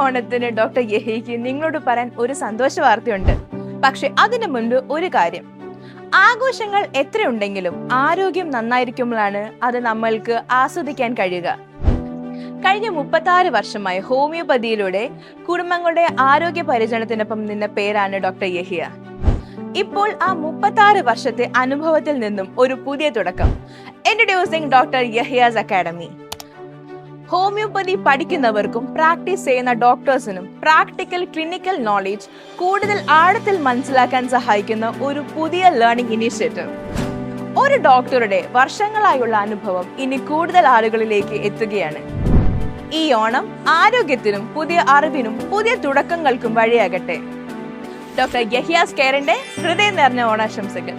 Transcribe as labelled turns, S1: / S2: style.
S1: ഓണത്തിന് ഡോക്ടർ യഹിക്ക് നിങ്ങളോട് പറയാൻ ഒരു സന്തോഷ വാർത്തയുണ്ട്. പക്ഷെ അതിനു മുൻപ് ഒരു കാര്യം, ആഘോഷങ്ങൾ എത്രയുണ്ടെങ്കിലും ആരോഗ്യം നന്നായിരിക്കുമ്പോഴാണ് അത് നമ്മൾക്ക് ആസ്വദിക്കാൻ കഴിയുക. കഴിഞ്ഞ 36 വർഷമായി ഹോമിയോപ്പതിയിലൂടെ കുടുംബങ്ങളുടെ ആരോഗ്യ പരിചരണത്തിനൊപ്പം നിന്ന പേരാണ് ഡോക്ടർ യഹിയ. ഇപ്പോൾ ആ 36 വർഷത്തെ അനുഭവത്തിൽ നിന്നും ഒരു പുതിയ തുടക്കം. Introducing doctor Yahiyas academy. Homeopathy പഠിക്കുന്നവർക്കും പ്രാക്ടീസ് ചെയ്യുന്ന ഡോക്ടേഴ്സിനും പ്രാക്ടിക്കൽ ക്ലിനിക്കൽ നോളജ് കൂടുതൽ ആഴത്തിൽ മനസ്സിലാക്കാൻ സഹായിക്കുന്ന ഒരു പുതിയ ലേണിംഗ് ഇനീഷ്യേറ്റീവ്. ഒരു ഡോക്ടറുടെ വർഷങ്ങളായുള്ള അനുഭവം ഇനി കൂടുതൽ ആളുകളിലേക്ക് എത്തുകയാണ്. ഈ ഓണം ആരോഗ്യത്തിനും പുതിയ അറിവിനും പുതിയ തുടക്കങ്ങൾക്കും വഴിയാകട്ടെ. ഡോക്ടർ യഹിയാസ് കെയറിന്റെ ഹൃദയം നിറഞ്ഞ ഓണാശംസകൾ.